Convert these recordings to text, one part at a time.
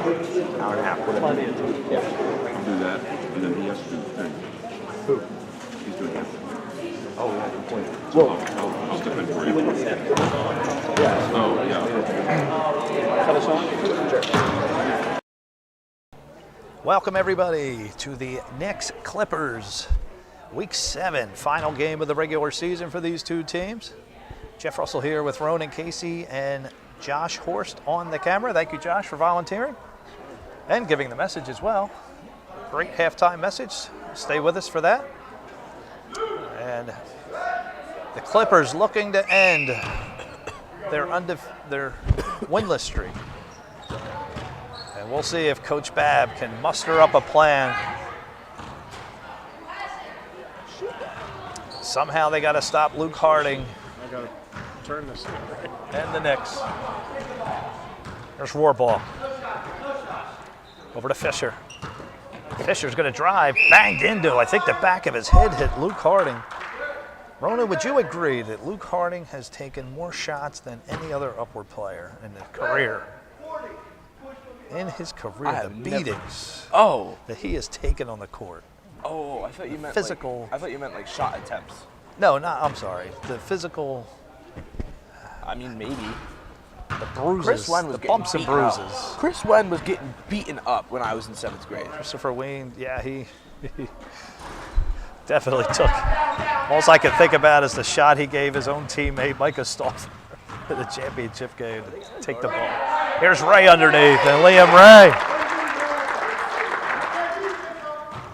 Hour and a half, whatever. Plenty of time. Yeah. I'll do that, and then he has to do the thing. Who? He's doing that. Oh, yeah, good point. So I'll step in for you. Yeah. Oh, yeah. Cut us on? Sure. Welcome everybody to the Knicks Clippers Week 7, final game of the regular season for these two teams. Jeff Russell here with Ronan Casey and Josh Horst on the camera. Thank you, Josh, for volunteering and giving the message as well. Great halftime message. Stay with us for that. And the Clippers looking to end their winless streak. And we'll see if Coach Babb can muster up a plan. Somehow they got to stop Luke Harding. I got to turn this thing. And the Knicks. There's Warball. Over to Fisher. Fisher's going to drive, banged into, I think the back of his head hit Luke Harding. Rona, would you agree that Luke Harding has taken more shots than any other upward player in his career? In his career, the beatings that he has taken on the court. Oh, I thought you meant physical. I thought you meant like shot attempts. No, I'm sorry. The physical. I mean, maybe. The bruises, the bumps and bruises. Chris Wen was getting beaten up when I was in 7th grade. Christopher Wayne, yeah, he definitely took. All I can think about is the shot he gave his own teammate, Micah Stauffer, in the championship game to take the ball. Here's Ray underneath, and Liam Ray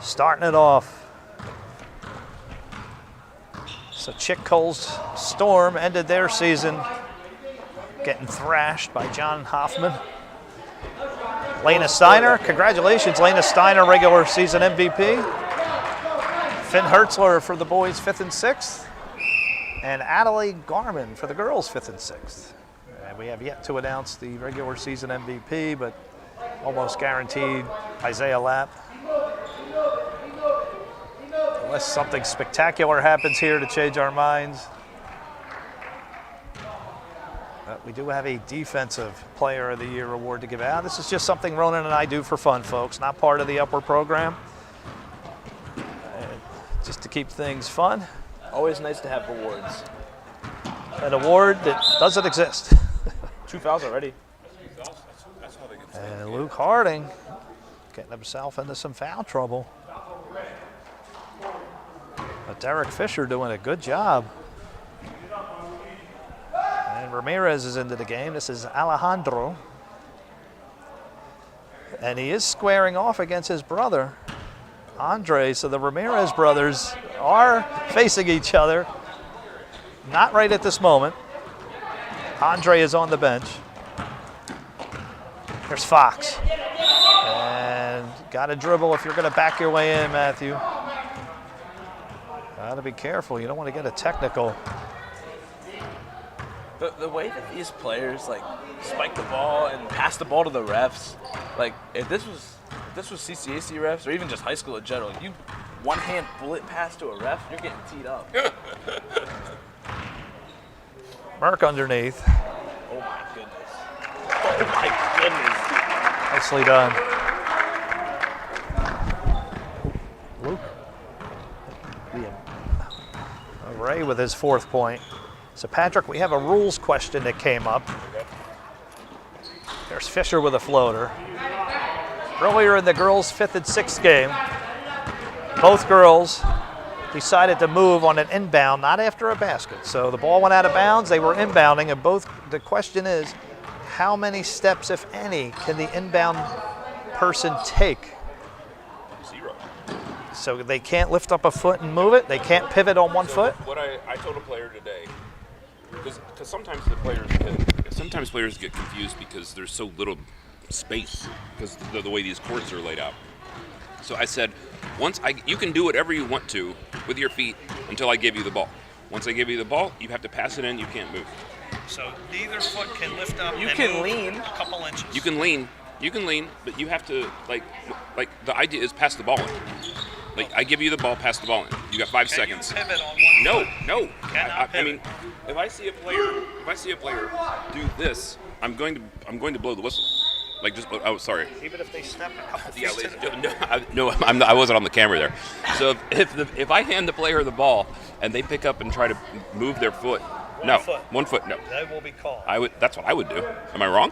starting it off. So Chick Cole's Storm ended their season getting thrashed by John Hoffman. Lena Steiner, congratulations, Lena Steiner, regular season MVP. Finn Hertzler for the boys, 5th and 6th. And Adelaide Garman for the girls, 5th and 6th. And we have yet to announce the regular season MVP, but almost guaranteed Isaiah Lapp. Unless something spectacular happens here to change our minds. We do have a Defensive Player of the Year award to give out. This is just something Ronan and I do for fun, folks, not part of the upward program. Just to keep things fun. Always nice to have awards. An award that doesn't exist. 2 fouls already. And Luke Harding getting himself into some foul trouble. But Derek Fisher doing a good job. And Ramirez is into the game. This is Alejandro. And he is squaring off against his brother, Andre. So the Ramirez brothers are facing each other. Not right at this moment. Andre is on the bench. There's Fox. And got to dribble if you're going to back your way in, Matthew. Got to be careful. You don't want to get a technical. The way that these players like spike the ball and pass the ball to the refs, like if this was CCAC refs or even just high school in general, you one-hand bullet pass to a ref, you're getting teed up. Merck underneath. Oh my goodness. Oh my goodness. Nicely done. Luke. Ray with his 4th point. So Patrick, we have a rules question that came up. There's Fisher with a floater. Earlier in the girls' 5th and 6th game, both girls decided to move on an inbound, not after a basket. So the ball went out of bounds, they were inbounding, and the question is, how many steps, if any, can the inbound person take? 0. So they can't lift up a foot and move it? They can't pivot on one foot? What I told a player today, because sometimes players get confused because there's so little space because the way these courts are laid out. So I said, you can do whatever you want to with your feet until I give you the ball. Once I give you the ball, you have to pass it in. You can't move. So neither foot can lift up. You can lean a couple inches. You can lean, but you have to like the idea is pass the ball in. Like I give you the ball, pass the ball in. You got 5 seconds. You pivot on one foot? No. Cannot I mean, if I see a player do this, I'm going to blow the whistle. Like just, oh, sorry. Even if they step a couple feet Yeah, to ladies the and gentlemen, no, I wasn't on the camera there. So if I hand the player the ball and they pick up and try to move their foot, no, foot. 1 foot, no. they will be called. That's what I would do. Am I wrong?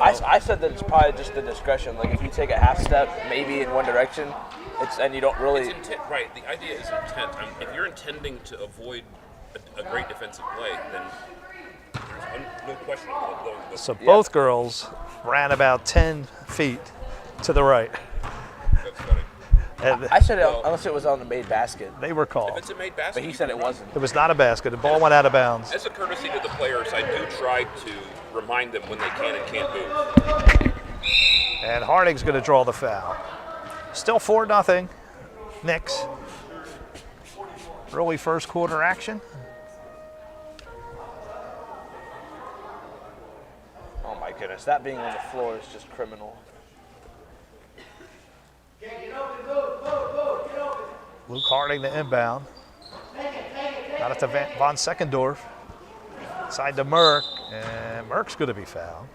I said that it's probably just the discretion. Like if you take a half step, maybe in one direction, and you don't really. It's intent, right? The idea is intent. If you're intending to avoid a great defensive play, then there's no question about going. So both girls ran about 10 feet to the right. That's funny. And I said it unless it was on the made basket, they were If called. it's a made basket, but he said it wasn't. It was not a basket. The ball went out of bounds. As a courtesy to the players, I do try to remind them when they can and can't move. And Harding's going to draw the foul. Still 4-0. Knicks. Early first quarter action. Oh my goodness, that being on the floor is just criminal. Luke Harding the inbound. Got it to Von Seckendorf. Side to Merck. And Merck's going to be fouled.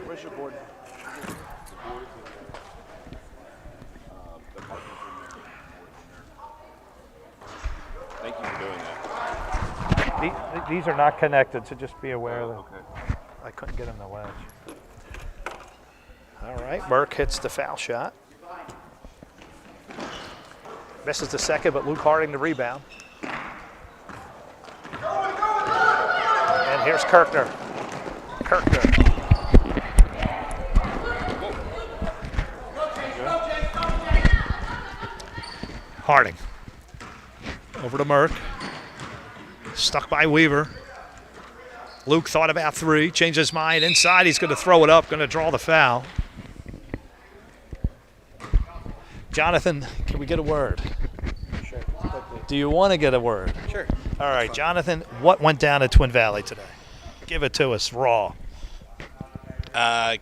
Where's your board? Thank you for doing that. These are not connected, so just be aware that Okay. I couldn't get him the wedge. All right, Merck hits the foul shot. Misses the second, but Luke Harding the rebound. And here's Kirkner. Harding. Over to Merck. Stuck by Weaver. Luke thought about three, changed his mind inside. He's going to throw it up, going to draw the foul. Jonathan, can we get a word? Sure. Do you want to get a word? Sure. All right, Jonathan, what went down at Twin Valley today? Give it to us raw.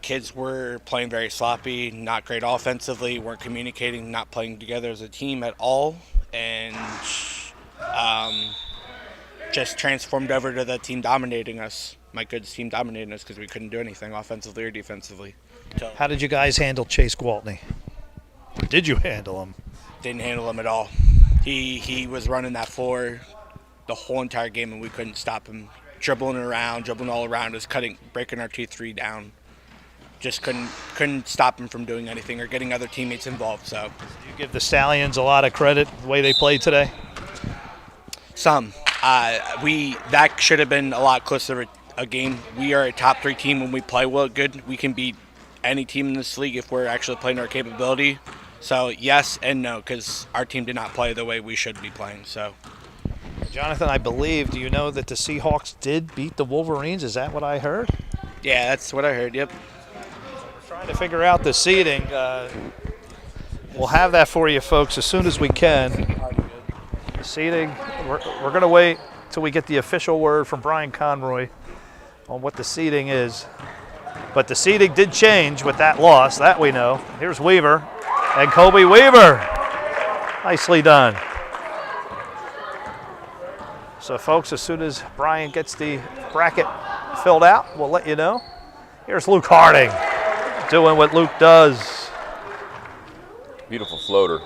Kids were playing very sloppy, not great offensively, weren't communicating, not playing together as a team at all, and just transformed over to the team dominating us. My Goods team dominating us because we couldn't do anything offensively or defensively. How did you guys handle Chase Gwaltney? Or did you handle him? Didn't handle him at all. He was running that floor the whole entire game, and we couldn't stop him. Dribbling all around us, breaking our 2-3 down. Just couldn't stop him from doing anything or getting other teammates involved. So You give the Stallions a lot of credit the way they played today? some. That should have been a lot closer a game. We are a top 3 team when we play well good. We can beat any team in this league if we're actually playing our capability. So yes and no, because our team did not play the way we should be playing. So. Jonathan, I believe, do you know that the Seahawks did beat the Wolverines? Is that what I heard? Yeah, that's what I heard, yep. We're trying to figure out the seeding. We'll have that for you folks as soon as we can. The seeding, we're going to wait till we get the official word from Brian Conroy on what the seeding is. But the seeding did change with that loss, that we know. Here's Weaver and Kobe Weaver. Nicely done. So folks, as soon as Brian gets the bracket filled out, we'll let you know. Here's Luke Harding doing what Luke does. Beautiful floater.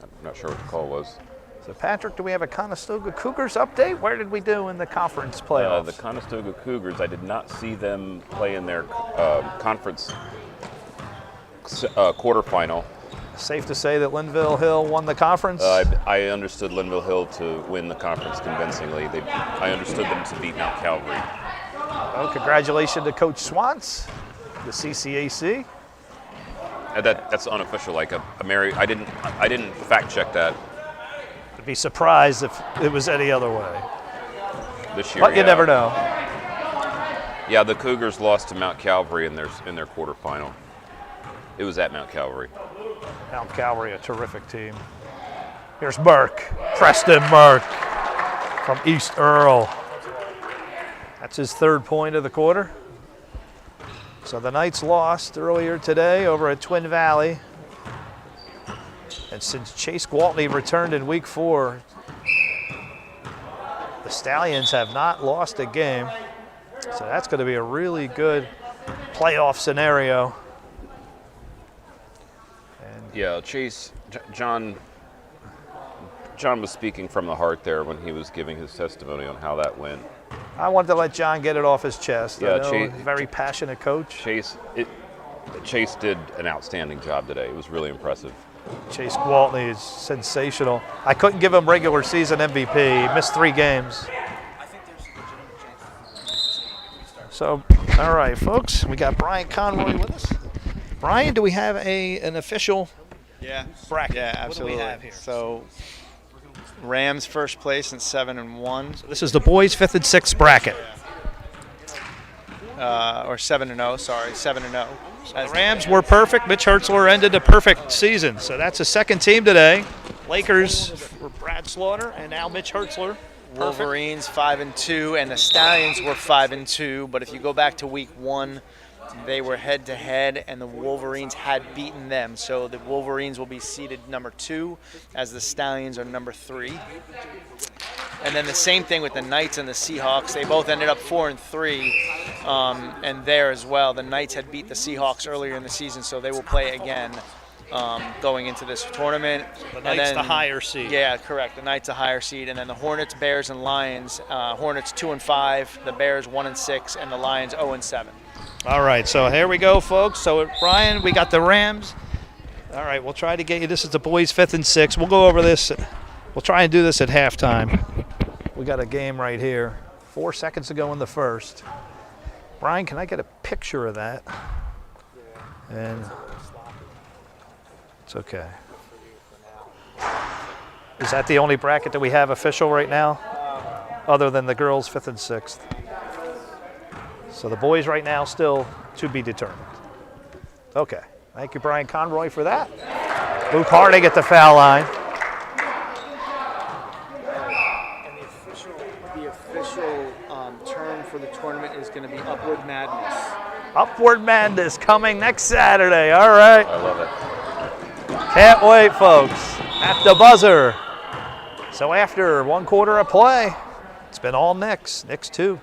I'm not sure what the call was. So Patrick, do we have a Conestoga Cougars update? Where did we do in the conference playoffs? The Conestoga Cougars, I did not see them play in their conference quarterfinal. Safe to say that Linville Hill won the conference? I understood Linville Hill to win the conference convincingly. I understood them to beat Mount Calvary. Well, congratulations to Coach Swantz, the CCAC. That's unofficial. Like I didn't fact check that I'd be surprised if it was any other way. this year. But you never know. Yeah, the Cougars lost to Mount Calvary in their quarterfinal. It was at Mount Calvary. Mount Calvary, a terrific team. Here's Merck, Preston Merck from East Earl. That's his 3rd point of the quarter. So the Knights lost earlier today over at Twin Valley. And since Chase Gwaltney returned in week 4, the Stallions have not lost a game. So that's going to be a really good playoff scenario. And Yeah, Chase, John was speaking from the heart there when he was giving his testimony on how that went. I wanted to let John get it off his chest. Yeah, I know he's a very passionate coach. Chase did an outstanding job today. It was really impressive. Chase Gwaltney is sensational. I couldn't give him regular season MVP. He missed 3 games. So, all right, folks, we got Brian Conroy with us. Brian, do we have an official bracket? Yeah, absolutely. What do we have here? So, Rams first place in 7-1, This is the boys' 5th and 6th bracket. or 7-0. Sorry, 7-0. The Rams were perfect. Mitch Hertzler ended a perfect season. So that's the second team today. Lakers for Brad Slaughter, and now Mitch Hertzler. Perfect. Wolverines 5-2, and the Stallions were 5-2. But if you go back to week 1, they were head-to-head, and the Wolverines had beaten them. So the Wolverines will be seeded number 2, as the Stallions are number 3. And then the same thing with the Knights and the Seahawks. They both ended up 4-3, and there as well. The Knights had beat the Seahawks earlier in the season, so they will play again going into this tournament. The Knights the higher seed. Yeah, correct. The Knights a higher seed, and then the Hornets, Bears, and Lions. Hornets 2-5, the Bears 1-6, and the Lions 0-7. All right, so here we go, folks. So, Brian, we got the Rams. All right, we'll try to get you. This is the boys' 5th and 6th. We'll go over this. We'll try and do this at halftime. We got a game right here. 4 seconds to go in the first. Brian, can I get a picture of that? And it's okay. Is that the only bracket that we have official right now? Other than the girls' 5th and 6th. So the boys right now still to be determined. Okay. Thank you, Brian Conroy, for that. Luke Harding at the foul line. And the official term for the tournament is going to be Upward Madness. Upward Madness coming next Saturday. All right. I love it. Can't wait, folks. At the buzzer. So after 1 quarter of play, it's been all Knicks. Knicks 2.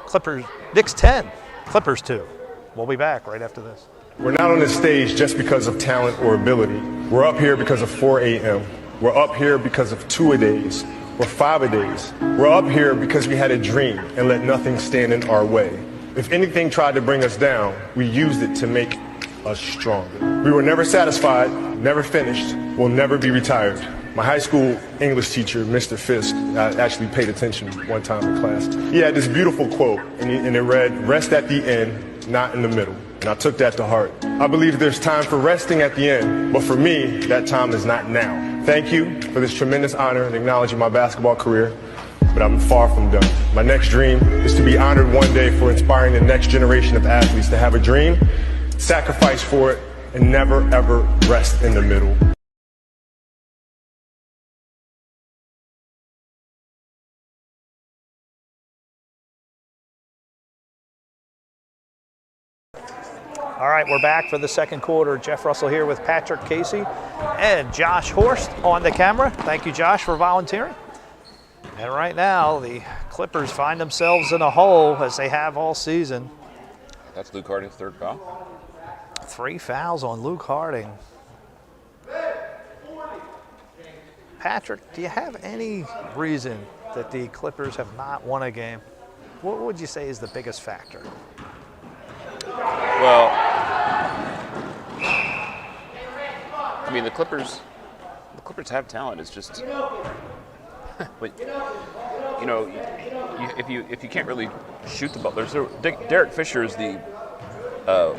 Clippers. Knicks 10. Clippers 2. We'll be back right after this. We're not on this stage just because of talent or ability. We're up here because of 4 a.m. We're up here because of 2-a-days or 5-a-days. We're up here because we had a dream and let nothing stand in our way. If anything tried to bring us down, we used it to make us stronger. We were never satisfied, never finished, will never be retired. My high school English teacher, Mr. Fisk, I actually paid attention one time in class. He had this beautiful quote, and it read, "Rest at the end, not in the middle." And I took that to heart. I believe there's time for resting at the end, but for me, that time is not now. Thank you for this tremendous honor and acknowledging my basketball career, but I'm far from done. My next dream is to be honored one day for inspiring the next generation of athletes to have a dream, sacrifice for it, and never, ever rest in the middle. All right, we're back for the second quarter. Jeff Russell here with Patrick Casey and Josh Horst on the camera. Thank you, Josh, for volunteering. And right now, the Clippers find themselves in a hole as they have all season. That's Luke Harding's 3rd foul. 3 fouls on Luke Harding. Patrick, do you have any reason that the Clippers have not won a game? What would you say is the biggest factor? Well, I mean, the Clippers have talent. It's just, but you know, if you can't really shoot the ball, Derek Fisher is the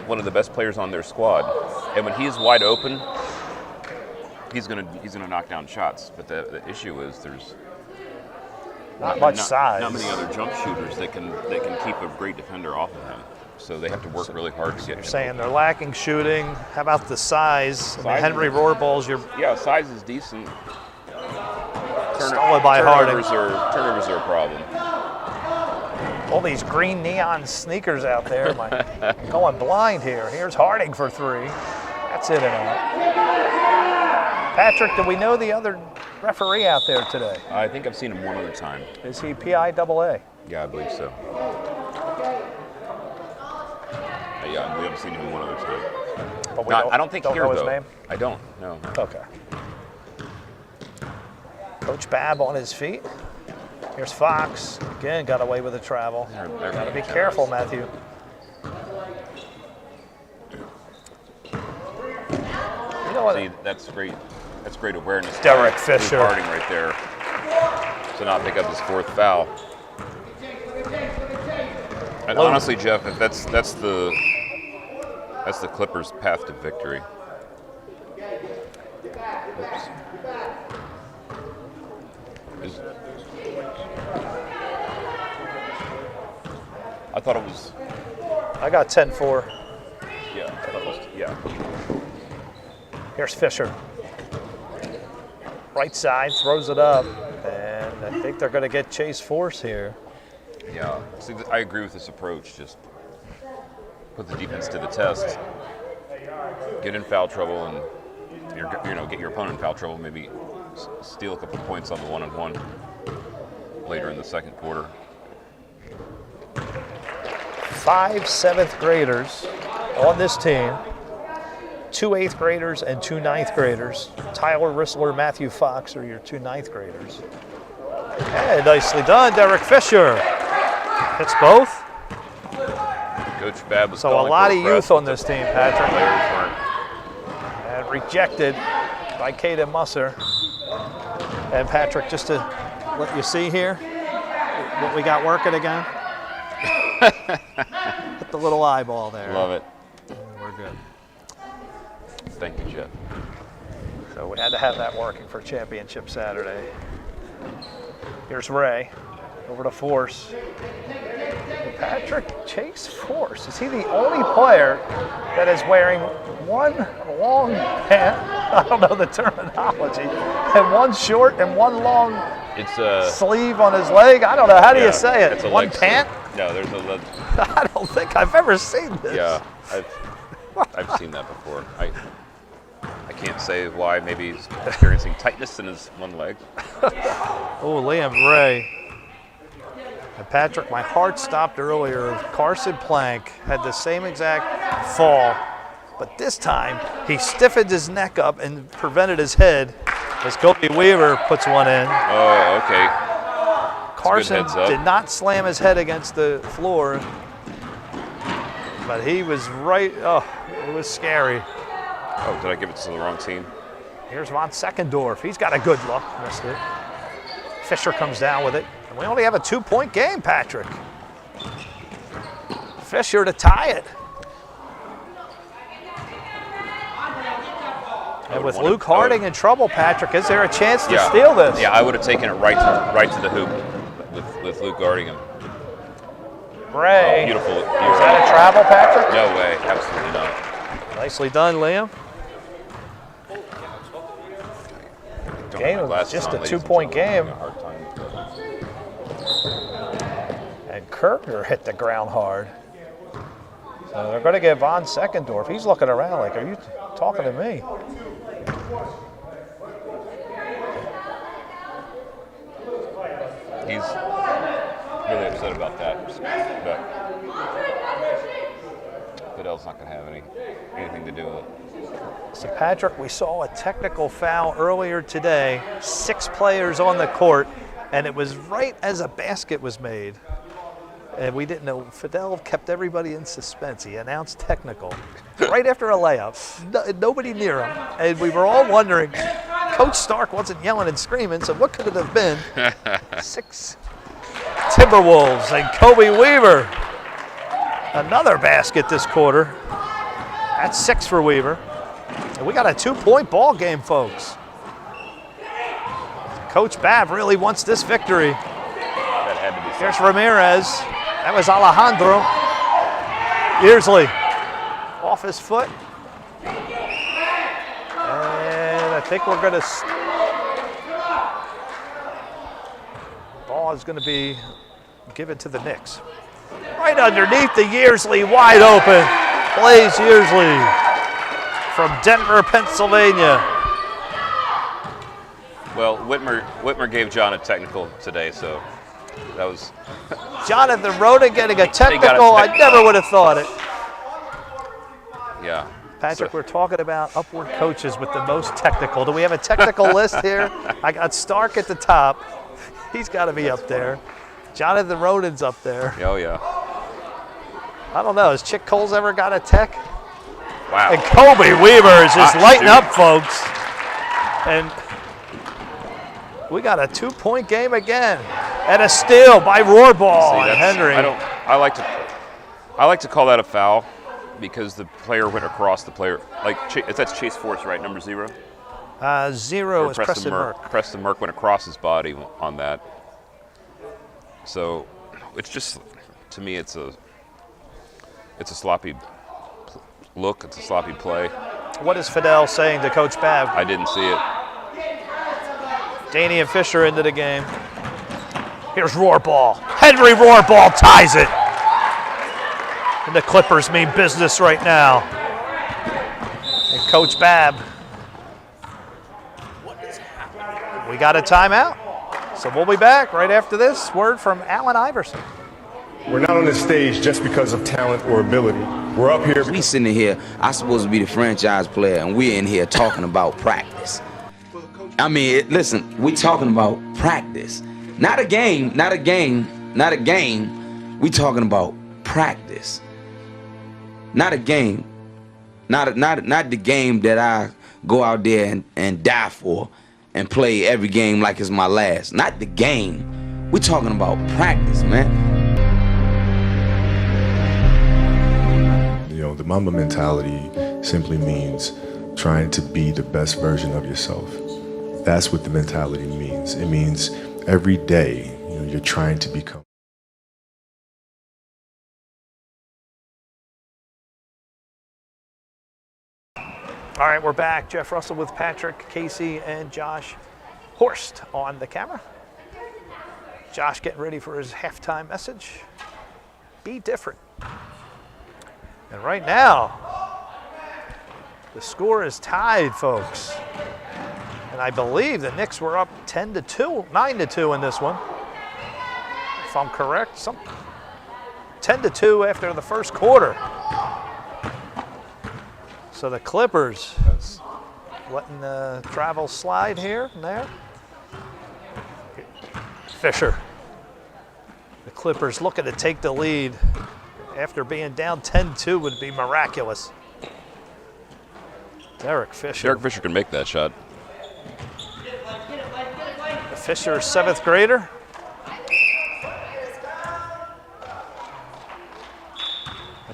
one of the best players on their squad, and when he's wide open, he's gonna knock down shots. But the issue is there's Not much size. Not many other jump shooters that can keep a great defender off of him. So they have to work really hard to get. You're saying they're lacking shooting. How about the size? I mean, Henry Rohraball's yeah, size is decent. Stolen by Harding. Turnovers are a problem. All these green neon sneakers out there. Am I going blind here? Here's Harding for 3. That's in and out. Patrick, do we know the other referee out there today? I think I've seen him one other time. Is he PIAA? Yeah, I believe so. Yeah, we haven't seen him one other time. But we I don't think don't here, know his though. name? I don't, no. Okay. Coach Babb on his feet. Here's Fox. Again, got away with the travel. Got to be careful, Matthew. You know what? See, that's great. That's great awareness. Derek by Fisher. Luke Harding right there to not pick up his 4th foul. And honestly, Jeff, if that's the Clippers' path to victory. Oops. I thought it was. I got 10-4. Yeah, I thought it was. Yeah. Here's Fisher. Right side, throws it up. And I think they're going to get Chase Force here. Yeah. See, I agree with this approach. Just put the defense to the test. Get in foul trouble and get your opponent in foul trouble. Maybe steal a couple points on the 1-on-1 later in the second quarter. 5 7th graders on this team. 2 8th graders and 2 9th graders. Tyler Rissler, Matthew Fox are your 2 9th graders. Hey, nicely done, Derek Fisher. Hits both. Coach Babb was So a calling lot for of a press, youth on but this team, the Patrick. players weren't. And rejected by Caden Musser. And Patrick, just to let you see here what we got working again. Put the little eyeball there. Love it. We're good. Thank you, Jeff. So we had to have that working for Championship Saturday. Here's Ray, over to Force. Patrick Chase Force. Is he the only player that is wearing one long pant? I don't know the terminology. And one short and one long It's sleeve on his leg? I don't know. How do you say it? it's a One leg pant? sleeve. No, there's a leg. I don't think I've ever seen this. Yeah, I've seen that before. I can't say why. Maybe he's experiencing tightness in his one leg. Oh, Liam Ray. And Patrick, my heart stopped earlier. Carson Plank had the same exact fall, but this time he stiffened his neck up and prevented his head as Kobe Weaver puts one in. Oh, okay. Carson heads up. did not slam his head against the floor, but he was right. Oh, it was scary. Oh, did I give it to the wrong team? Here's Von Seckendorf. He's got a good look. Missed it. Fisher comes down with it. And we only have a 2-point game, Patrick. Fisher to tie it. And with Luke Harding in trouble, Patrick, is there a chance to steal this? Yeah, I would have taken it right to the hoop with Luke guarding him. Ray. Oh, beautiful. Is that a travel, Patrick? No way, absolutely not. Nicely done, Liam. Don't Game have my was glasses just on, a ladies and 2-point gentlemen. game. I'm having a hard time. And Kirkner hit the ground hard. So they're going to give Von Seckendorf. He's looking around like, are you talking to me? He's really upset about that. But Goodell's not going to have anything to do with it. So Patrick, we saw a technical foul earlier today. 6 players on the court, and it was right as a basket was made. And we didn't know. Fidel kept everybody in suspense. He announced technical right after a layup. Nobody near him. And we were all wondering, Coach Stark wasn't yelling and screaming, so what could it have been? 6 Timberwolves and Kobe Weaver. Another basket this quarter. That's 6 for Weaver. And we got a 2-point ball game, folks. Coach Babb really wants this victory. That had to be Here's Ramirez. That was Alejandro. Earsley off his foot. And I think we're going to... Ball is going to be given to the Knicks. Right underneath the Yearsley, wide open. Blaze Yearsley from Denver, Pennsylvania. Well, Whitmer gave John a technical today, so that was. Jonathan Roden getting a technical. I never would have thought it. Yeah. Patrick, So- we're talking about upward coaches with the most technical. Do we have a technical list here? I got Stark at the top. He's got to be up there. Jonathan Roden's up there. Oh yeah. I don't know. Has Chick Coles ever got a tech? Wow. And Kobe Weaver is just Hot lighting shoot. up, folks. And we got a 2-point game again. And a steal by Rohrball See, and that's- Henry. I like to call that a foul because the player went across the player. Like that's Chase Force, right? Number 0. 0 Or is Preston Merck. Preston Merck went across his body on that. So it's just, to me, it's a sloppy look. It's a sloppy play. What is Fidel saying to Coach Babb? I didn't see it. Danny and Fisher into the game. Here's Rohrball. Henry Rohrball ties it. And the Clippers mean business right now. And Coach Babb. We got a timeout. So we'll be back right after this. Word from Allen Iverson. We're not on this stage just because of talent or ability. We're up here We sitting here, I'm supposed to be the franchise player, and we're in here talking about practice. I mean, listen, we talking about practice. Not a game. We talking about practice. Not a game. Not the game that I go out there and die for and play every game like it's my last. Not the game. We talking about practice, man. You know, the Mamba mentality simply means trying to be the best version of yourself. That's what the mentality means. It means every day, you know, you're trying to become. All right, we're back. Jeff Russell with Patrick, Casey, and Josh Horst on the camera. Josh getting ready for his halftime message. Be different. And right now, the score is tied, folks. And I believe the Knicks were up 10-2, 9-2 in this one. If I'm correct, 10-2 after the first quarter. So the Clippers letting the travel slide here and there. Fisher. The Clippers looking to take the lead after being down 10-2 would be miraculous. Derek Fisher. Derek Fisher can make that shot. The Fisher 7th grader.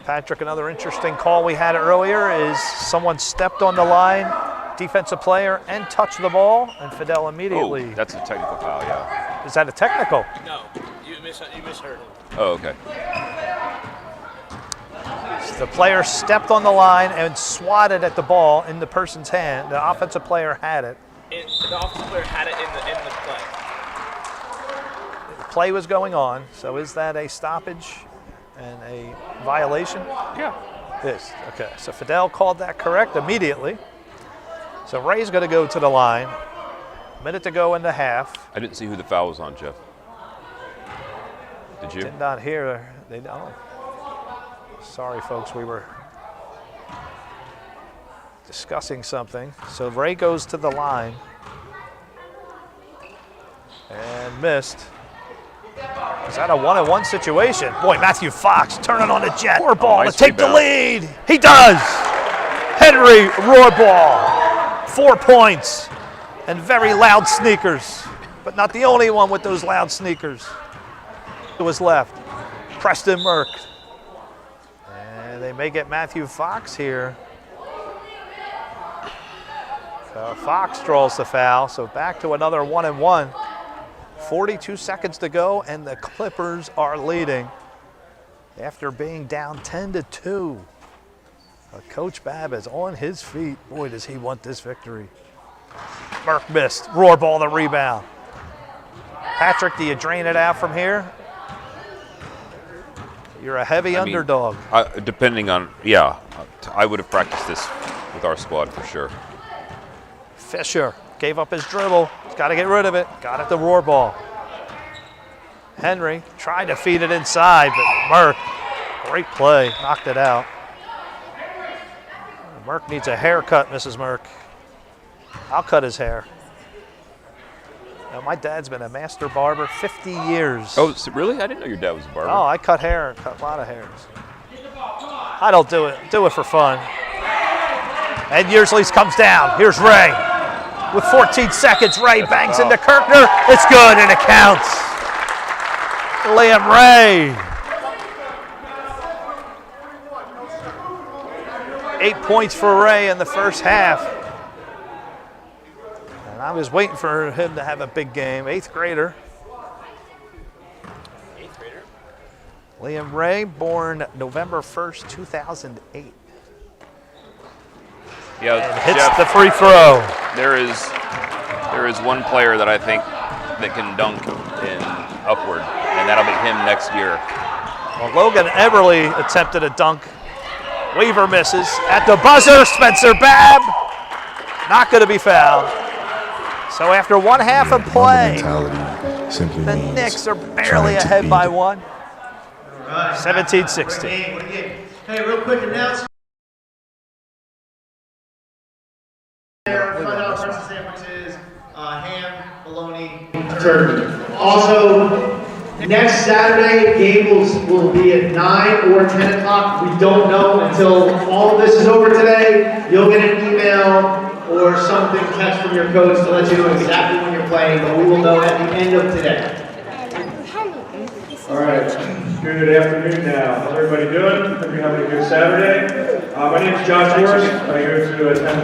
Patrick, another interesting call we had earlier is someone stepped on the line, defensive player, and touched the ball, and Fidel immediately. Oh, that's a technical foul, yeah. Is that a technical? No, you misheard him. Oh, okay. The player stepped on the line and swatted at the ball in the person's hand. The offensive player had it. The offensive player had it in the play. The play was going on, so is that a stoppage and a violation? Yeah. Yes. Okay. So Fidel called that correct immediately. So Ray's going to go to the line. Minute to go in the half. I didn't see who the foul was on, Jeff. Did you? Did not hear. They don't. Sorry, folks. We were discussing something. So Ray goes to the line and missed. Is that a 1-on-1 situation? Boy, Matthew Fox turning on the jet. Rohrball nice to take rebound. the lead. He does. Henry Rohrball, 4 points and very loud sneakers, but not the only one with those loud sneakers. It was left. Preston Merck. And they may get Matthew Fox here. So Fox draws the foul, so back to another 1-on-1. 42 seconds to go, and the Clippers are leading after being down 10-2. Coach Babb is on his feet. Boy, does he want this victory. Merck missed. Rohrball the rebound. Patrick, do you drain it out from here? You're a heavy underdog. Depending on, I would have practiced this with our squad for sure. Fisher gave up his dribble. He's got to get rid of it. Got it to Roar Ball. Henry tried to feed it inside, but Merck, great play, knocked it out. Merck needs a haircut, Mrs. Merck. I'll cut his hair. Now, my dad's been a master barber 50 years. Oh, really? I didn't know your dad was a barber. Oh, I cut hair, cut a lot of hairs. I don't do it for fun. And Yearsley's comes down. Here's Ray. With 14 seconds, Ray bangs into Kirkner. It's good, and it counts. Liam Ray. 8 points for Ray in the first half. And I was waiting for him to have a big game. 8th grader. Liam Ray, born November 1st, 2008. Yeah, And hits Jeff, the free throw. There is one player that I think that can dunk in upward, and that'll be him next year. Well, Logan Everly attempted a dunk. Weaver misses. At the buzzer, Spencer Babb. Not going to be fouled. So after one half of play, Mentality simply the means Knicks are trying barely to ahead be by the- one. 17-16. Hey, real quick announcement. Find out breakfast sandwiches, ham, bologna, turkey. Also, next Saturday, game will be at 9 or 10 o'clock. We don't know until all of this is over today. You'll get an email or something text from your coach to let you know exactly when you're playing, but we will know at the end of today. All right, good afternoon now. How's everybody doing? Hope you're having a good Saturday. My name is Josh Morris. I go to attend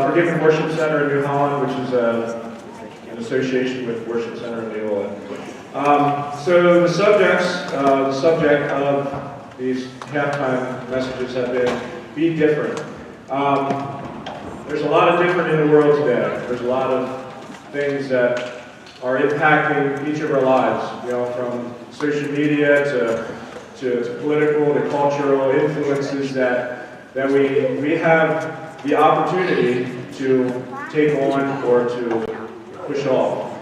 Forgiven Worship Center in New Holland, which is an association with Worship Center in Neola. So the subject of these halftime messages have been, be different. There's a lot of different in the world today. There's a lot of things that are impacting each of our lives, from social media to political to cultural influences that we have the opportunity to take on or to push off.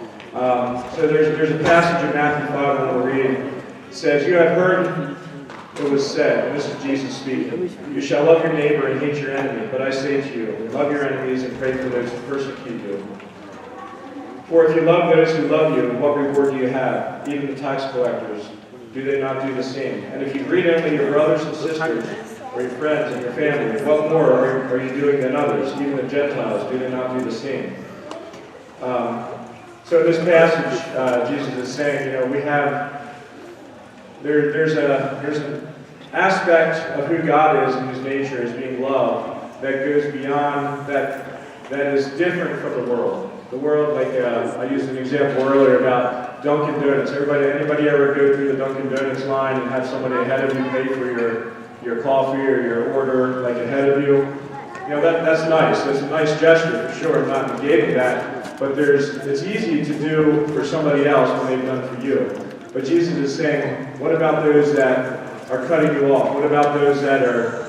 So there's a passage in Matthew 5 I want to read. It says, "You have heard it was said," and this is Jesus speaking, "You shall love your neighbor and hate your enemy. But I say to you, love your enemies and pray for those who persecute you. For if you love those who love you, what reward do you have? Even the tax collectors, do they not do the same? And if you greet only your brothers and sisters, or your friends and your family, what more are you doing than others? Even the Gentiles, do they not do the same?" So in this passage, Jesus is saying, we have there's an aspect of who God is and His nature as being love that goes beyond that is different from the world. The world, like I used an example earlier about Dunkin' Donuts. Anybody ever go through the Dunkin' Donuts line and have somebody ahead of you pay for your coffee or your order, like ahead of you? That's nice. That's a nice gesture for sure. I'm not negating that, but it's easy to do for somebody else when they've done for you. But Jesus is saying, what about those that are cutting you off? What about those that are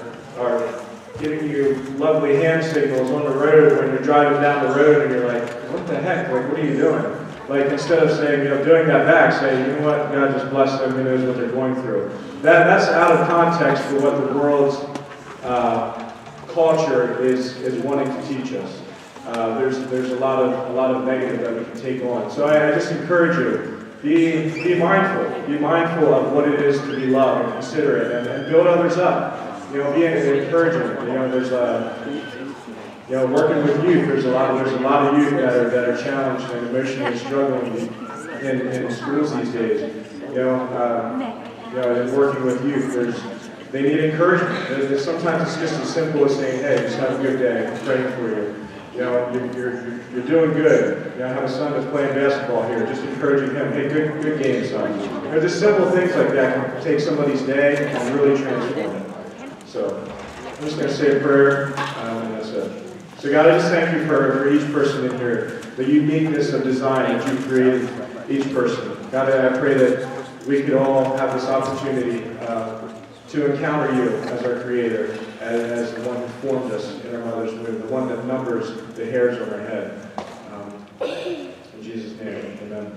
giving you lovely hand signals on the road when you're driving down the road and you're like, what the heck? Like, what are you doing? Like, instead of saying, doing that back, say, you know what? God just bless them. He knows what they're going through. That's out of context for what the world's culture is wanting to teach us. There's a lot of negative that we can take on. So I just encourage you. Be mindful. Be mindful of what it is to be loved and considerate and build others up. Be encouraging. There's working with youth. There's a lot of youth that are challenged and emotionally struggling in schools these days. And working with youth, they need encouragement. Sometimes it's just as simple as saying, "Hey, just have a good day. I'm praying for you. You're doing good." I have a son that's playing basketball here, just encouraging him, "Hey, good game, son." Just simple things like that can take somebody's day and really transform it. So I'm just going to say a prayer, and that's it. So God, I just thank you for each person in here, the uniqueness of design that you created each person. God, I pray that we could all have this opportunity to encounter you as our Creator, as the one who formed us in our mother's womb, the one that numbers the hairs on our head. In Jesus' name, amen.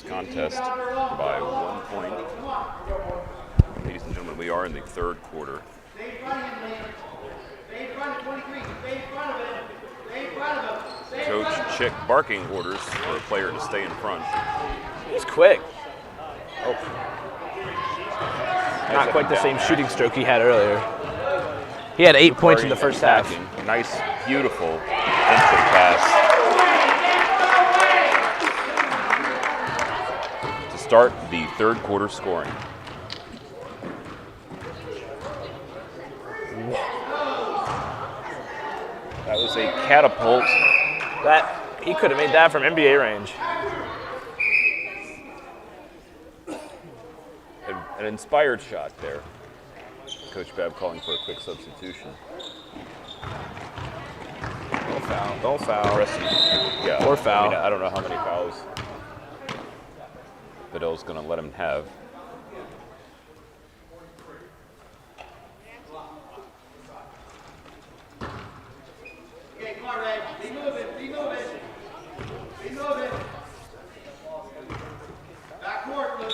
Contest by 1 point. Ladies and gentlemen, we are in the third quarter. Coach Chick barking orders for a player to stay in front. He's quick. Oh. Not quite the same shooting stroke he had earlier. He had 8 points in the first half. Nice, beautiful instant pass. Start the third quarter scoring. That was a catapult. That he could have made that from NBA range. An inspired shot there. Coach Babb calling for a quick substitution. Don't foul. Don't foul. Yeah. Or foul. I mean, I don't know how many fouls Fiddel's going to let him have. Okay, come on, Ray. Be moving, be moving. Be moving. Back court, Luke.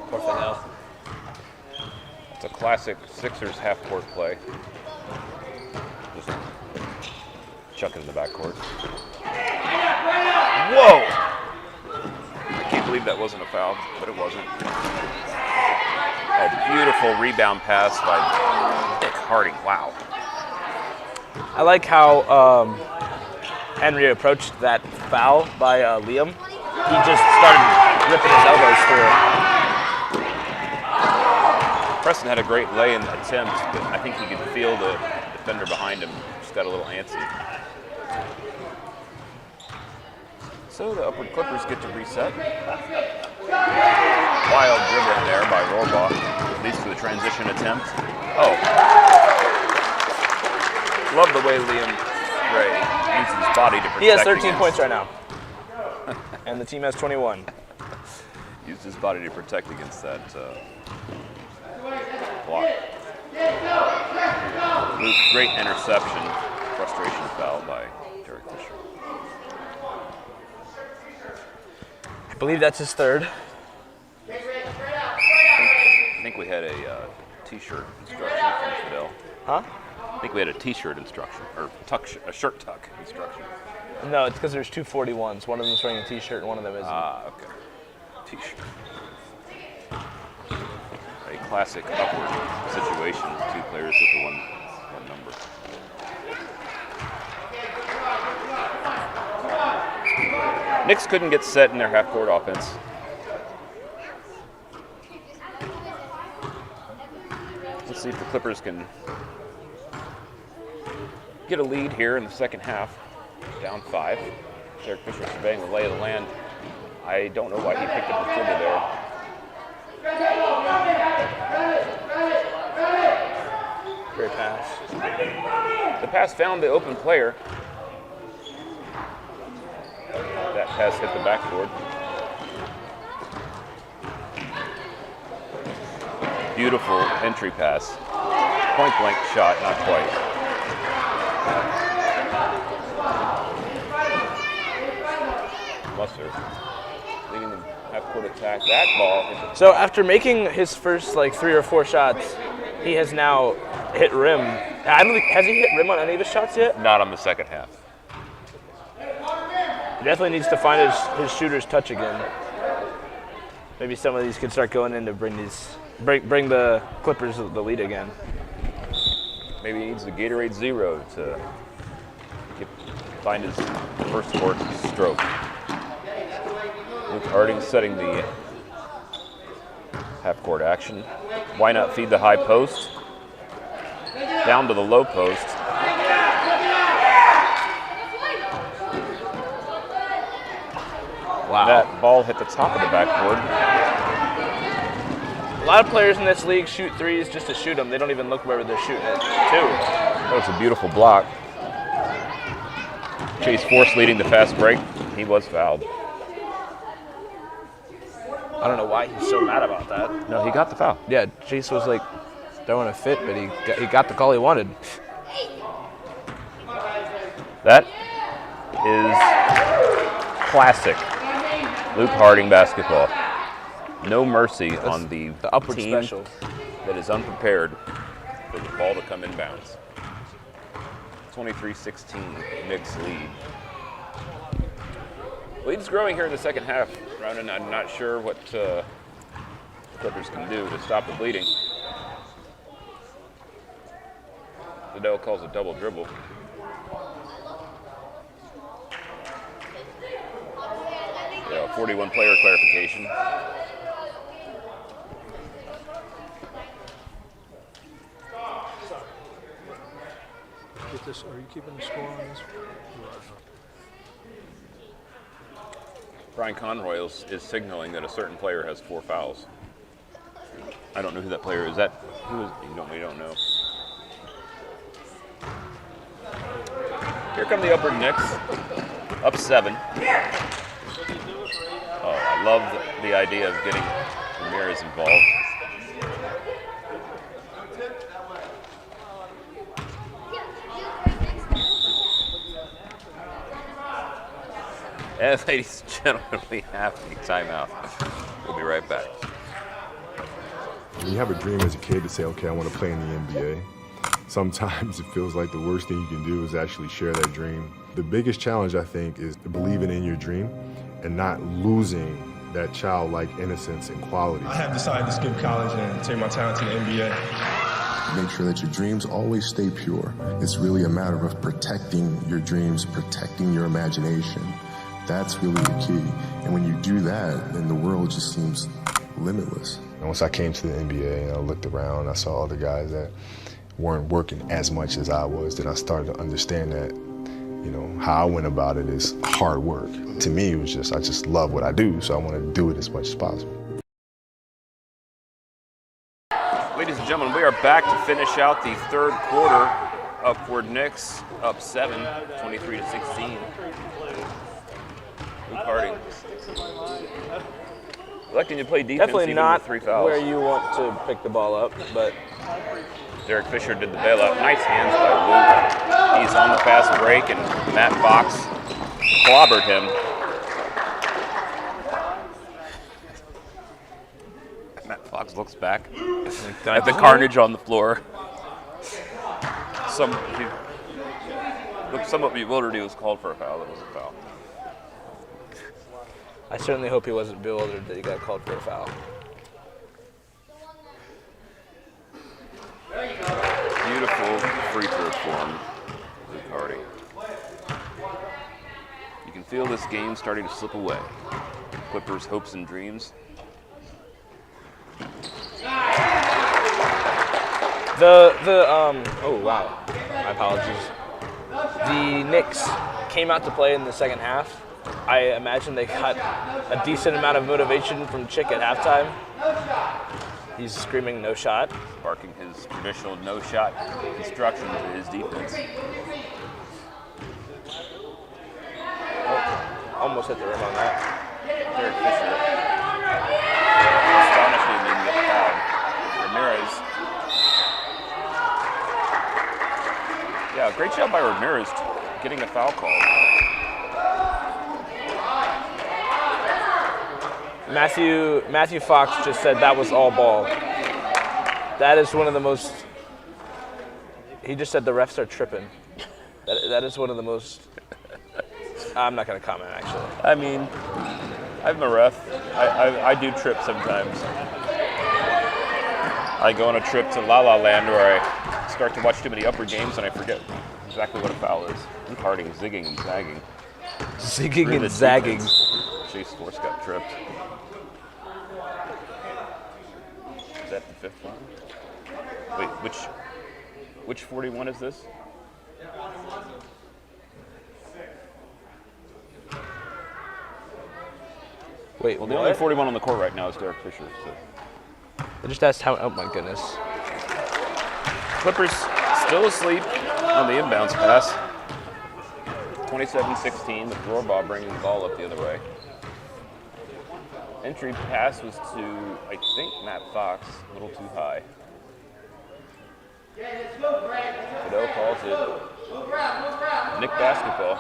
Poor Fidel. It's a classic Sixers half-court play. Just chuck it in the backcourt. Whoa! I can't believe that wasn't a foul, but it wasn't. A beautiful rebound pass by Dick Harding. Wow. I like how Henry approached that foul by Liam. He just started ripping his elbows through it. Preston had a great lay-in attempt, but I think he could feel the defender behind him. Just got a little antsy. So the upward Clippers get to reset. Wild dribble in there by Rohrbaugh. Leads to the transition attempt. Oh. Love the way Liam Ray uses his body to protect. He has 13 points right now. And the team has 21. Used his body to protect against that block. Luke, great interception. Frustration foul by Derek Fisher. I believe that's his third. I think we had a t-shirt instruction from Fidel. Huh? I think we had a t-shirt instruction, or a shirt tuck instruction. No, it's because there's 2 41s. One of them's wearing a t-shirt and one of them isn't. Ah, okay. T-shirt. A classic upward situation. 2 players with the one number. Knicks couldn't get set in their half-court offense. Let's see if the Clippers can get a lead here in the second half. Down 5. Derek Fisher surveying the lay of the land. I don't know why he picked up the dribble there. Great pass. The pass found the open player. That pass hit the backboard. Beautiful entry pass. Point blank shot, not quite. Musser leading the half-court attack. That ball hit the So after making his first 3 or 4 shots, he has now hit rim. I don't think, has he hit rim on any of his shots yet? not on the second half. He definitely needs to find his shooter's touch again. Maybe some of these could start going in to bring the Clippers the lead again. Maybe he needs the Gatorade Zero to find his first court stroke. Luke Harding setting the half-court action. Why not feed the high post? Down to the low post. Wow. That ball hit the top of the backboard. A lot of players in this league shoot threes just to shoot them. They don't even look where they're shooting it, too. That was a beautiful block. Chase Force leading the fast break. He was fouled. I don't know why he's so mad about that. No, he got the foul. Yeah, Chase was throwing a fit, but he got the call he wanted. That is classic Luke Harding basketball. No mercy on the upward team special that is unprepared for the ball to come inbounds. 23-16 Knicks lead. Lead's growing here in the second half. Ronan, I'm not sure what the Clippers can do to stop the bleeding. Fidel calls a double dribble. Yeah, 41 player clarification. Get this. Are you keeping the score on this? Brian Conroy is signaling that a certain player has 4 fouls. I don't know who that player is. Who is? We don't know. Here come the upward Knicks, up 7. Oh, I love the idea of getting Ramirez involved. And ladies and gentlemen, we have a timeout. We'll be right back. You have a dream as a kid to say, okay, I want to play in the NBA. Sometimes it feels like the worst thing you can do is actually share that dream. The biggest challenge, I think, is believing in your dream and not losing that childlike innocence and quality. I have decided to skip college and take my talent to the NBA. Make sure that your dreams always stay pure. It's really a matter of protecting your dreams, protecting your imagination. That's really the key. And when you do that, then the world just seems limitless. And once I came to the NBA and I looked around, I saw other guys that weren't working as much as I was, then I started to understand that You know, how I went about it is hard work. To me, it was just, I just love what I do, so I want to do it as much as possible. Ladies and gentlemen, we are back to finish out the third quarter. Upward Knicks up 7, 23-16. Luke Harding. Electing to play defense Definitely even not with 3 fouls. where you want to pick the ball up, but Derek Fisher did the bailout. Nice hands by Luke. He's on the fast break, and Matt Fox clobbered him. Matt Fox looks back at the carnage on the floor. He looked somewhat bewildered. He was called for a foul. It was a foul. I certainly hope he wasn't bewildered that he got called for a foul. Beautiful free throw form, Luke Harding. You can feel this game starting to slip away. Clippers' hopes and dreams. Oh wow, my apologies. The Knicks came out to play in the second half. I imagine they got a decent amount of motivation from Chick at halftime. He's screaming no shot. Barking his traditional no shot instruction to his defense. Oh, almost hit the rim on that. Derek Fisher. Astonishingly didn't get fouled. Ramirez. Yeah, great job by Ramirez getting a foul call. Matthew Fox just said that was all ball. That is one of the most. He just said the refs are tripping. That is one of the most. I'm not going to comment, actually. I mean, I'm a ref. I do trip sometimes. I go on a trip to La La Land where I start to watch too many upper games and I forget exactly what a foul is. Luke Harding zigging and zagging. Zigging and zagging. Chase Force got tripped. Is that the fifth one? Wait, which 41 is this? Wait, well, the only 41 on the court right now is Derek Fisher. So. I just asked how. Oh my goodness. Clippers still asleep on the inbounds pass. 27-16. The floor ball bringing the ball up the other way. Entry pass was to, I think, Matt Fox. A little too high. Cadeau calls it Knick basketball.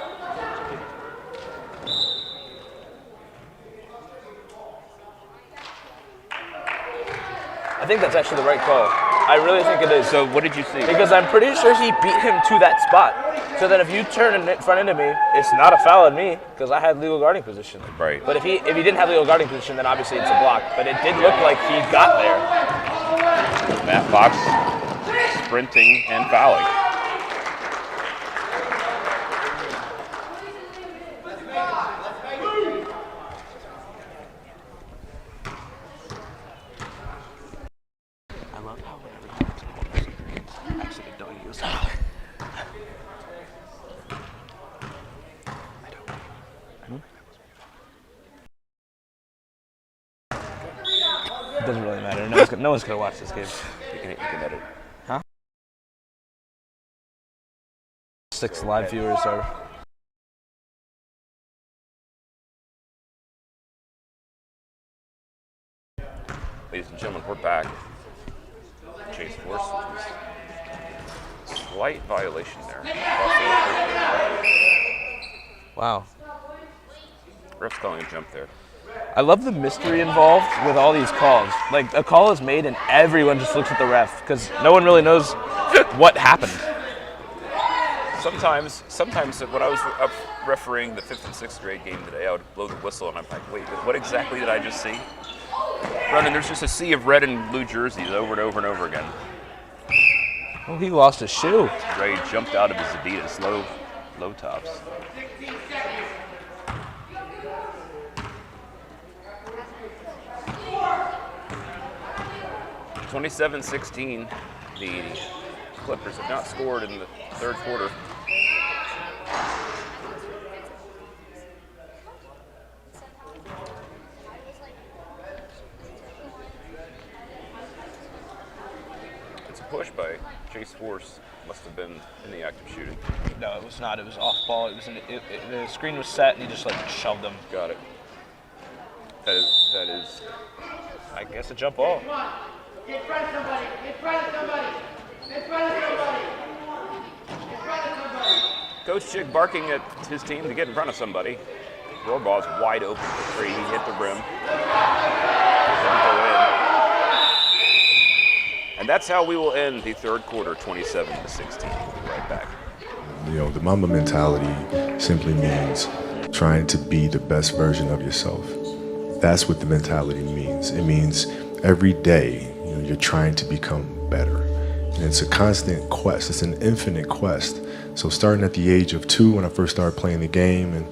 I think that's actually the right call. I really think it is. So what did you see? Because I'm pretty sure he beat him to that spot. So then if you turn in front into me, it's not a foul on me because I had legal guarding position. Right. But if he didn't have legal guarding position, then obviously it's a block. But it did look like he got there. Matt Fox sprinting and fouling. It doesn't really matter. No one's gonna watch this game. You can edit. Huh? 6 live viewers are. Ladies and gentlemen, we're back. Chase Force. Slight violation there. Wow. Ref's calling a jump there. I love the mystery involved with all these calls. Like, a call is made and everyone just looks at the ref because no one really knows what happened. Sometimes when I was up refereeing the 5th and 6th grade game today, I would blow the whistle and I'm like, wait, what exactly did I just see? Running, there's just a sea of red and blue jerseys over and over and over again. Oh, he lost his shoe. Ray jumped out of his Adidas low tops. (27-16). The Clippers have not scored in the third quarter. force must have been in the act of shooting. No, it was not. It was off ball. It was the screen was set, and he just like shoved them. Got it. That is, I guess, a jump ball. Get in front of somebody. Get in front of somebody. In front of somebody. In front of somebody. Coach Chick barking at his team to get in front of somebody. Rohrbaugh's wide open for three. He hit the rim. Didn't go in. And that's how we will end the third quarter, 27-16. We'll be right back. You know, the Mamba mentality simply means trying to be the best version of yourself. That's what the mentality means. It means every day, you know, you're trying to become better. And it's a constant quest. It's an infinite quest. So starting at the age of 2, when I first started playing the game, and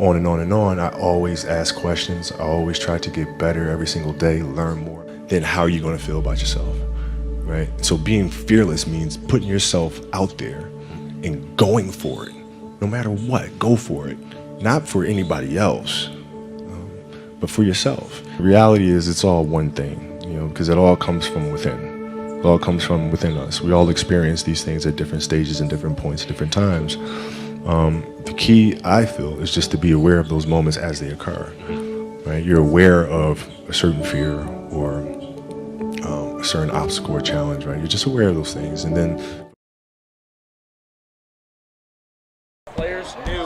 on and on and on, I always ask questions. I always try to get better every single day, learn more. Then how are you going to feel about yourself, right? So being fearless means putting yourself out there and going for it. No matter what, go for it. Not for anybody else, but for yourself. The reality is it's all one thing, you know, because it all comes from within. It all comes from within us. We all experience these things at different stages and different points, different times. The key, I feel, is just to be aware of those moments as they occur. Right? You're aware of a certain fear or a certain obstacle or challenge, right? You're just aware of those things, and then Players knew.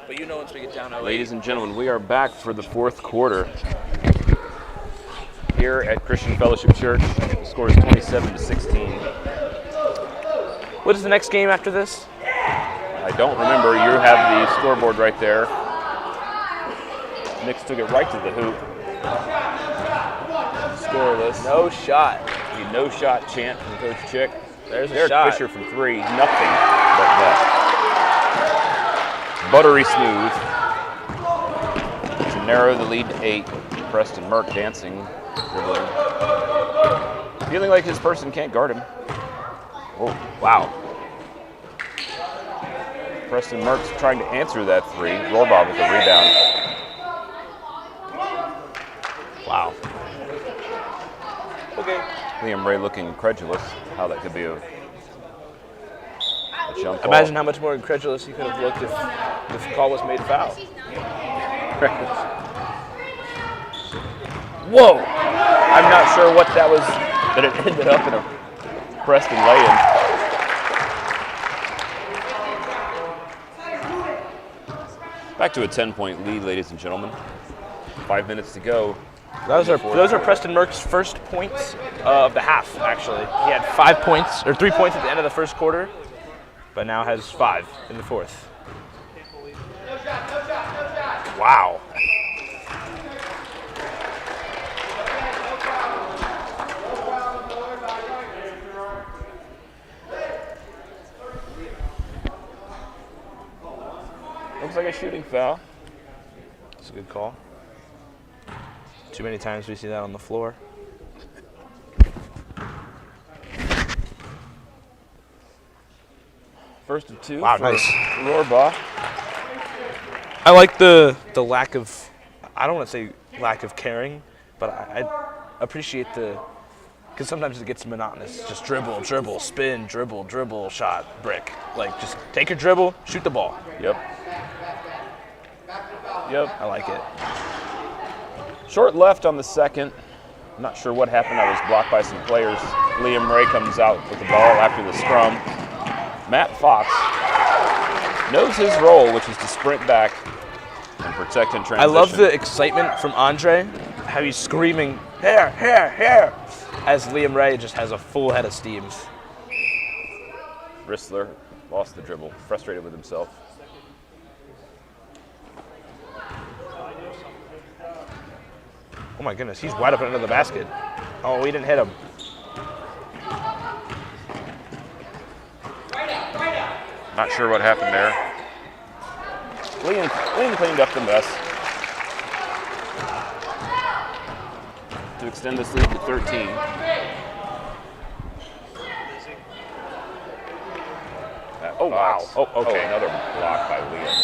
But you know once we get down 08. Ladies and gentlemen, we are back for the fourth quarter here at Christian Fellowship Church. The score is 27-16. What is the next game after this? I don't remember. You have the scoreboard right there. Knicks took it right to the hoop. Scoreless. No shot. The no shot chant from Coach Chick. There's a Derek shot. Fisher from 3. Nothing but net. Buttery smooth to narrow the lead to 8. Preston Merck dancing, dribbling, feeling like his person can't guard him. Oh, wow. Preston Merck's trying to answer that 3. Rohrbaugh with the rebound. Wow. Okay. Liam Ray looking incredulous how that could be a jump ball. Imagine how much more incredulous he could have looked if the call was made foul. Whoa! I'm not sure what that was, that it ended up in a Preston lay-in. Back to a 10-point lead, ladies and gentlemen. 5 minutes to go. Those are Preston Merck's first points of the half, actually. He had 5 points, or 3 points at the end of the first quarter, but now has 5 in the fourth. Wow. Looks like a shooting foul. That's a good call. Too many times we see that on the floor. First of 2 Wow, for nice. Rohrbaugh. I like the lack of, I don't want to say lack of caring, but I appreciate because sometimes it gets monotonous. Just dribble, dribble, spin, dribble, dribble, shot, brick. Like, just take your dribble, shoot the ball. Yep. I like it. Short left on the second. I'm not sure what happened. I was blocked by some players. Liam Ray comes out with the ball after the scrum. Matt Fox knows his role, which is to sprint back and protect in transition. I love the excitement from Andre, how he's screaming, here, here, here, as Liam Ray just has a full head of steam. Rissler lost the dribble, frustrated with himself. Oh my goodness, he's wide open under the basket. Oh, he didn't hit him. Not sure what happened there. Liam cleaned up the mess to extend this lead to 13. Oh, wow. Oh, okay, another block by Liam.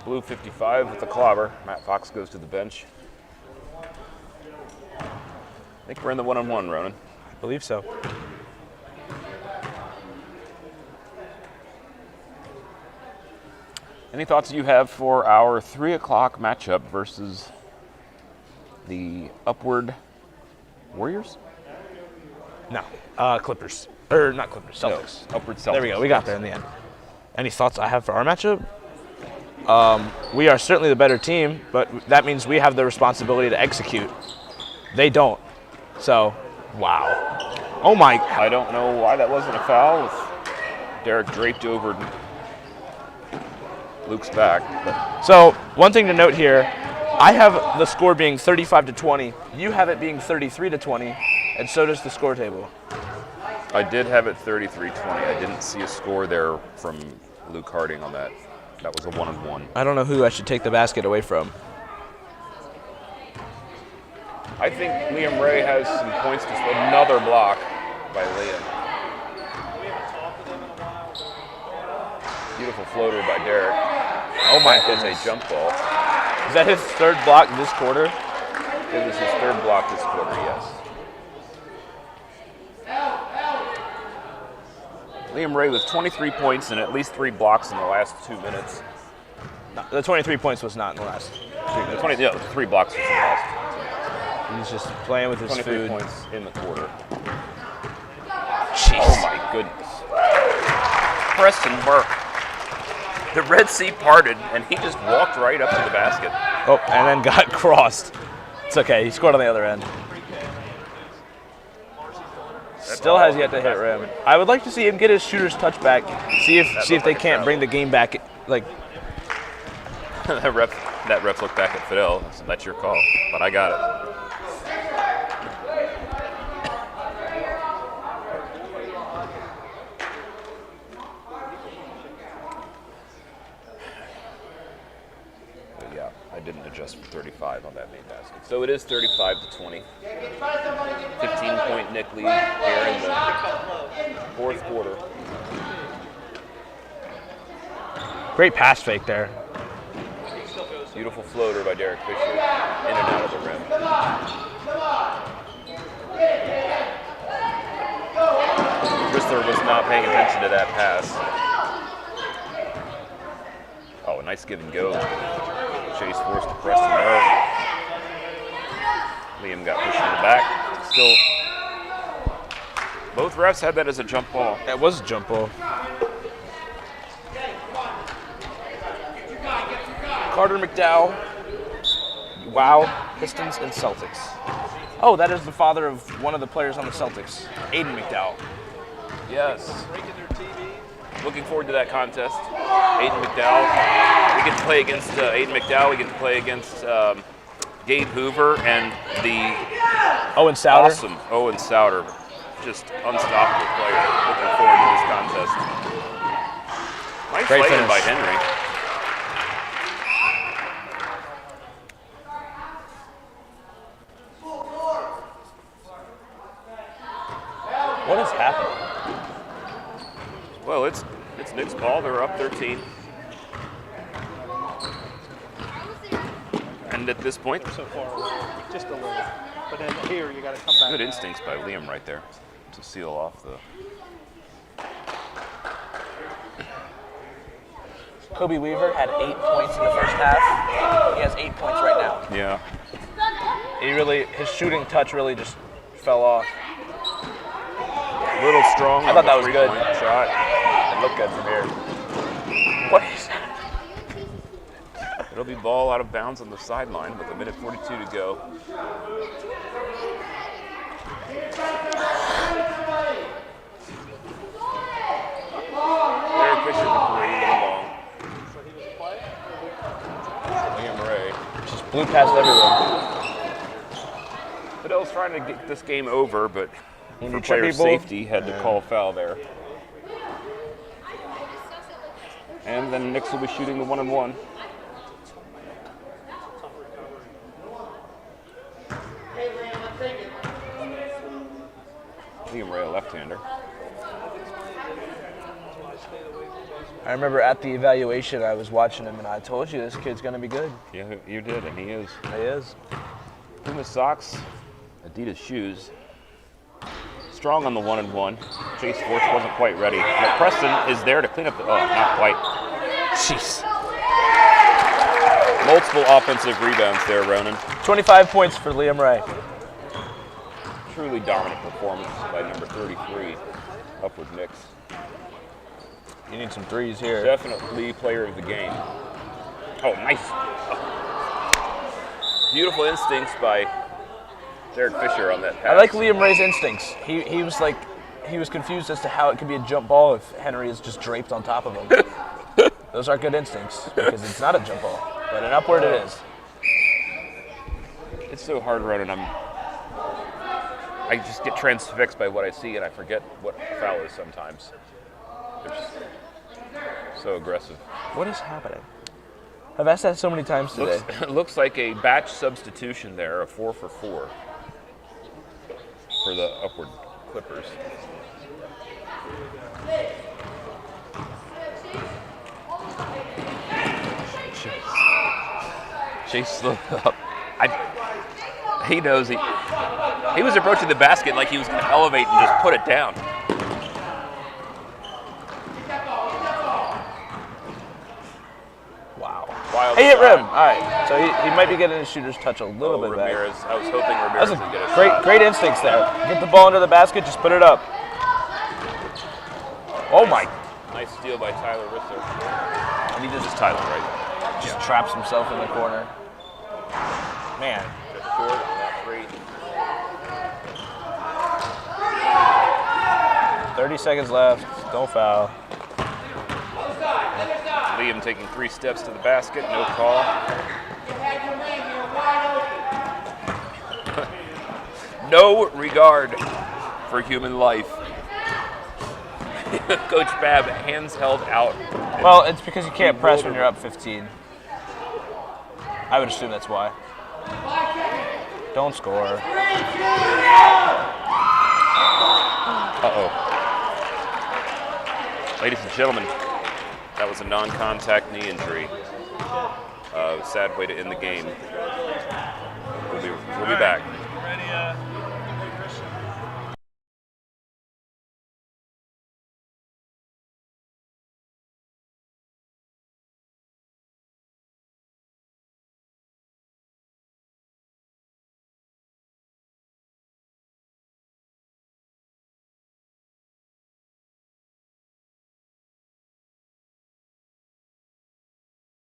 Blue 55 with the clobber. Matt Fox goes to the bench. I think we're in the one-on-one, Ronan. I believe so. Any thoughts you have for our 3 o'clock matchup versus the Upward Warriors? No. Clippers. Or not Clippers, Celtics. No, Upward Celtics. There we go. We got there in the end. Any thoughts I have for our matchup? We are certainly the better team, but that means we have the responsibility to execute. They don't. So, wow. Oh my. I don't know why that wasn't a foul with Derek draped over Luke's back. But. So, one thing to note here, I have the score being 35-20. You have it being 33-20, and so does the score table. I did have it 33-20. I didn't see a score there from Luke Harding on that. That was a one-on-one. I don't know who I should take the basket away from. I think Liam Ray has some points to another block by Liam. Beautiful floater by Derek. Oh my goodness. goodness. A jump ball. Is that his third block this quarter? It was his third block this quarter, yes. Liam Ray with 23 points and at least 3 blocks in the last 2 minutes. No, the 23 points was not in the last 3 minutes. The 3 blocks was in the last 2 minutes. He's just playing with his 23 food. points in the quarter. Jeez. Oh my goodness. Preston Burke. The Red Sea parted and he just walked right up to the basket. Oh, and then got crossed. It's okay. He scored on the other end. Still has yet to hit rim. I would like to see him get his shooter's touch back. See if they can't bring the game back. Like that ref looked back at Fidel. So that's your call, but I got it. But yeah, I didn't adjust for 35 on that main basket. So it is 35-20. 15-point Nick lead here in the fourth quarter. great pass fake there. Beautiful floater by Derek Fisher, in and out of the rim. Chrysler was not paying attention to that pass. Oh, a nice give and go. Chase forced to Preston Burke. Liam got pushed in the back. Still, both refs had that as a jump ball. That was a jump ball. Carter McDowell. Wow, Pistons and Celtics. Oh, that is the father of one of the players on the Celtics, Aiden McDowell. Yes. Looking forward to that contest. Aiden McDowell. We get to play against Aiden McDowell. We get to play against Gabe Hoover and the Owen Souter. Awesome Owen Souter. Just unstoppable player. Looking forward to this contest. Nice Great play in finish by Henry. What is happening? Well, it's Knicks ball. They're up 13. And at this point, So far away, just a little. But then here you got to come back. good instincts by Liam right there to seal off the. Kobe Weaver had 8 points in the first half. He has 8 points right now. Yeah. His shooting touch really just fell off. A little strong. I thought that was good. Shot. It looked good from here. What is that? It'll be ball out of bounds on the sideline with 1:42 to go. Derek Fisher with 3, a little long. Liam Ray. Just blew past everyone. Fidel's trying to get this game over, but When for you trip player people, safety, had to call a foul there. And then Knicks will be shooting the 1-on-1. Liam Ray, a left-hander. I remember at the evaluation, I was watching him, and I told you this kid's going to be good. Yeah, you did, and he is. He is. Puma socks, Adidas shoes. Strong on the 1-and-1. Chase Force wasn't quite ready. But Preston is there to clean up the. Oh, not quite. Jeez. Multiple offensive rebounds there, Ronan. 25 points for Liam Ray. Truly dominant performance by number 33, Upward Knicks. You need some threes here. Definitely player of the game. Oh, nice. Beautiful instincts by Jared Fisher on that pass. I like Liam Ray's instincts. He was like, he was confused as to how it could be a jump ball if Henry is just draped on top of him. Those are good instincts because it's not a jump ball, but an upward it is. It's so hard, Ronan. I just get transfixed by what I see and I forget what a foul is sometimes. They're just so aggressive. What is happening? I've asked that so many times today. Looks like a batch substitution there, a 4 for 4 for the Upward Clippers. Chase slipped up. He knows he was approaching the basket like he was going to elevate and just put it down. Wow. Wild He hit shot. rim. All right. So he might be getting his shooter's touch a little bit back. Ramirez. I was hoping That Ramirez was would get a great, shot. great instincts there. Get the ball into the basket, just put it up. Oh my. Nice steal by Tyler Risser. And he This just is Tyler, right? just traps himself in the corner. Man. Just short on that three. 30 seconds left. Don't foul. Liam taking 3 steps to the basket, no call. No regard for human life. Coach Babb, hands held out. Well, it's because you can't press when you're up 15. I would assume that's why. Don't score. Uh-oh. Ladies and gentlemen, that was a non-contact knee injury. Sad way to end the game. We'll be back. Ready?